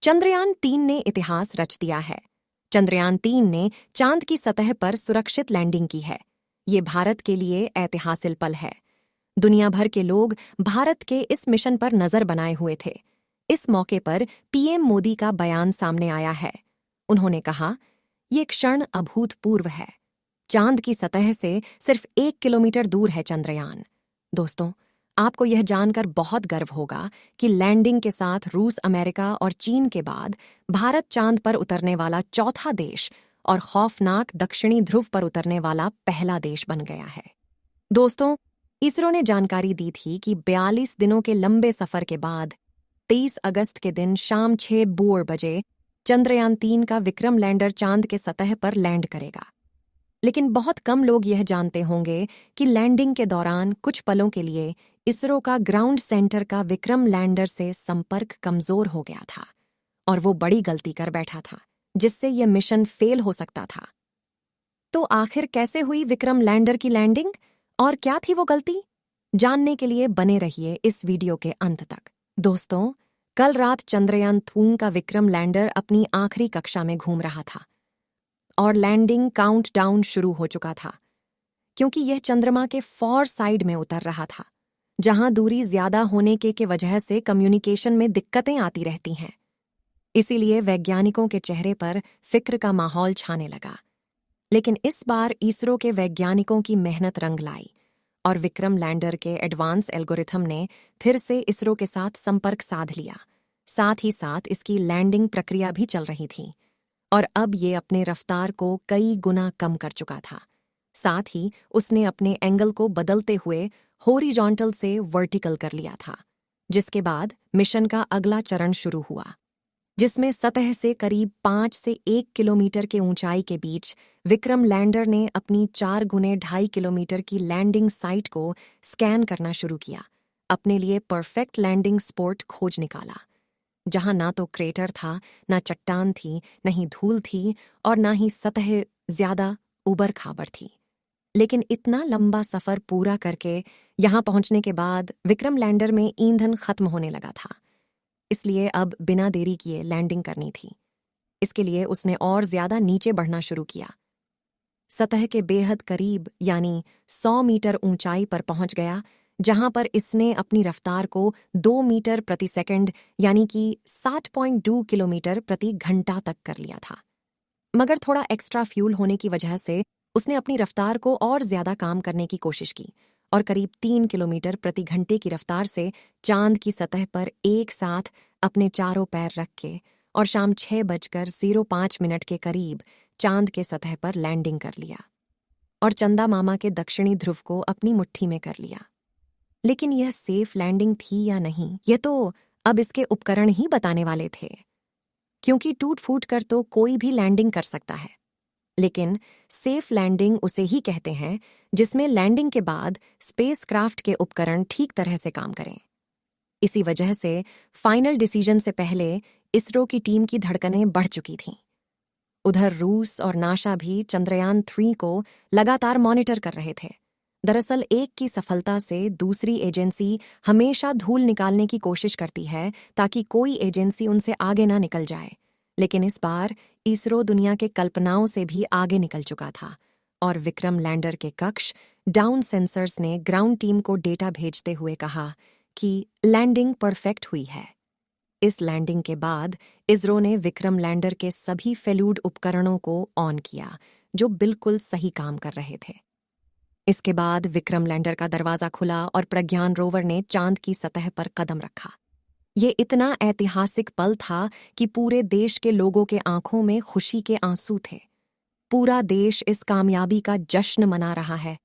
चंद्रयान-3 ने इतिहास रच दिया है। चंद्रयान-3 ने चांद की सतह पर सुरक्षित लैंडिंग की है। ये भारत के लिए ऐतिहासिक पल है। दुनिया भर के लोग भारत के इस मिशन पर नजर बनाए हुए थे। इस मौके पर पीएम मोदी का बयान सामने आया है। उन्होंने कहा, ये क्षण अभूतपूर्व है। चांद की सतह से सिर्फ 1 किलोमीटर दूर है चंद्रयान। दोस्तों, आपको यह जानकर बहुत गर्व होगा कि लैंडिंग के साथ रूस, अमेरिका और चीन के बाद भारत चांद पर उतरने वाला चौथा देश और खौफनाक दक्षिणी ध्रुव पर उतरने वाला पहला देश बन गया है। दोस्तों, इसरो ने जानकारी दी थी कि 42 दिनों के लंबे सफर के बाद 23 अगस्त के दिन शाम 6 बजे चंद्रयान-3 का विक्रम लैंडर चांद के सतह पर लैंड करेगा। लेकिन बहुत कम लोग यह जानते होंगे कि लैंडिंग के दौरान कुछ पलों के लिए इसरो का ग्राउंड सेंटर का विक्रम लैंडर से संपर्क कमजोर हो गया था और वो बड़ी गलती कर बैठा था, जिससे यह मिशन फेल हो सकता था। तो आखिर कैसे हुई विक्रम लैंडर की लैंडिंग और क्या थी वो गलती? जानने के लिए बने रहिए इस वीडियो के अंत तक। दोस्तों, कल रात चंद्रयान-3 का विक्रम लैंडर अपनी आखिरी कक्षा में घूम रहा था और लैंडिंग काउंटडाउन शुरू हो चुका था, क्योंकि यह चंद्रमा के फॉर साइड में उतर रहा था, जहां दूरी ज्यादा होने के वजह से कम्युनिकेशन में दिक्कतें आती रहती हैं। इसीलिए वैज्ञानिकों के चेहरे पर फिक्र का माहौल छाने लगा। लेकिन इस बार इसरो के वैज्ञानिकों की मेहनत रंग लाई और विक्रम लैंडर के एडवांस एल्गोरिथम ने फिर से इसरो के साथ संपर्क साध लिया। साथ ही साथ इसकी लैंडिंग प्रक्रिया भी चल रही थी और अब ये अपने रफ्तार को कई गुना कम कर चुका था। साथ ही उसने अपने एंगल को बदलते हुए हॉरिजॉन्टल से वर्टिकल कर लिया था, जिसके बाद मिशन का अगला चरण शुरू हुआ, जिसमें सतह से करीब 5 से 1 किलोमीटर के ऊंचाई के बीच विक्रम लैंडर ने अपनी 4 गुने 2.5 किलोमीटर की लैंडिंग साइट को स्कैन करना शुरू किया। अपने लिए परफेक्ट लैंडिंग स्पॉट खोज निकाला, जहां ना तो क्रेटर था, ना चट्टान थी, न ही धूल थी और ना ही सतह ज्यादा उबड़ खाबड़ थी। लेकिन इतना लंबा सफर पूरा करके यहां पहुंचने के बाद विक्रम लैंडर में ईंधन खत्म होने लगा था, इसलिए अब बिना देरी किए लैंडिंग करनी थी। इसके लिए उसने और ज्यादा नीचे बढ़ना शुरू किया। सतह के बेहद करीब यानी 100 मीटर ऊंचाई पर पहुंच गया, जहां पर इसने अपनी रफ्तार को 2 मीटर प्रति सेकंड यानी कि 60.2 किलोमीटर प्रति घंटा तक कर लिया था। मगर थोड़ा एक्स्ट्रा फ्यूल होने की वजह से उसने अपनी रफ्तार को और ज्यादा काम करने की कोशिश की और करीब 3 किलोमीटर प्रति घंटे की रफ्तार से चांद की सतह पर एक साथ अपने चारों पैर रख के और शाम 6:05 के करीब चांद के सतह पर लैंडिंग कर लिया और चंदा मामा के दक्षिणी ध्रुव को अपनी मुट्ठी में कर लिया। लेकिन यह सेफ लैंडिंग थी या नहीं, यह तो अब इसके उपकरण ही बताने वाले थे, क्योंकि टूट फूट कर तो कोई भी लैंडिंग कर सकता है। लेकिन सेफ लैंडिंग उसे ही कहते हैं जिसमें लैंडिंग के बाद स्पेसक्राफ्ट के उपकरण ठीक तरह से काम करें। इसी वजह से फाइनल डिसीजन से पहले इसरो की टीम की धड़कनें बढ़ चुकी थीं। उधर रूस और नासा भी चंद्रयान-3 को लगातार मॉनिटर कर रहे थे। दरअसल एक की सफलता से दूसरी एजेंसी हमेशा धूल निकालने की कोशिश करती है ताकि कोई एजेंसी उनसे आगे ना निकल जाए। लेकिन इस बार इसरो दुनिया के कल्पनाओं से भी आगे निकल चुका था और विक्रम लैंडर के कक्ष डाउन सेंसर्स ने ग्राउंड टीम को डेटा भेजते हुए कहा कि लैंडिंग परफेक्ट हुई है। इस लैंडिंग के बाद इसरो ने विक्रम लैंडर के सभी फेल्यूड उपकरणों को ऑन किया, जो बिल्कुल सही काम कर रहे थे। इसके बाद विक्रम लैंडर का दरवाजा खुला और प्रज्ञान रोवर ने चांद की सतह पर कदम रखा। ये इतना ऐतिहासिक पल था कि पूरे देश के लोगों के आंखों में खुशी के आंसू थे। पूरा देश इस कामयाबी का जश्न मना रहा है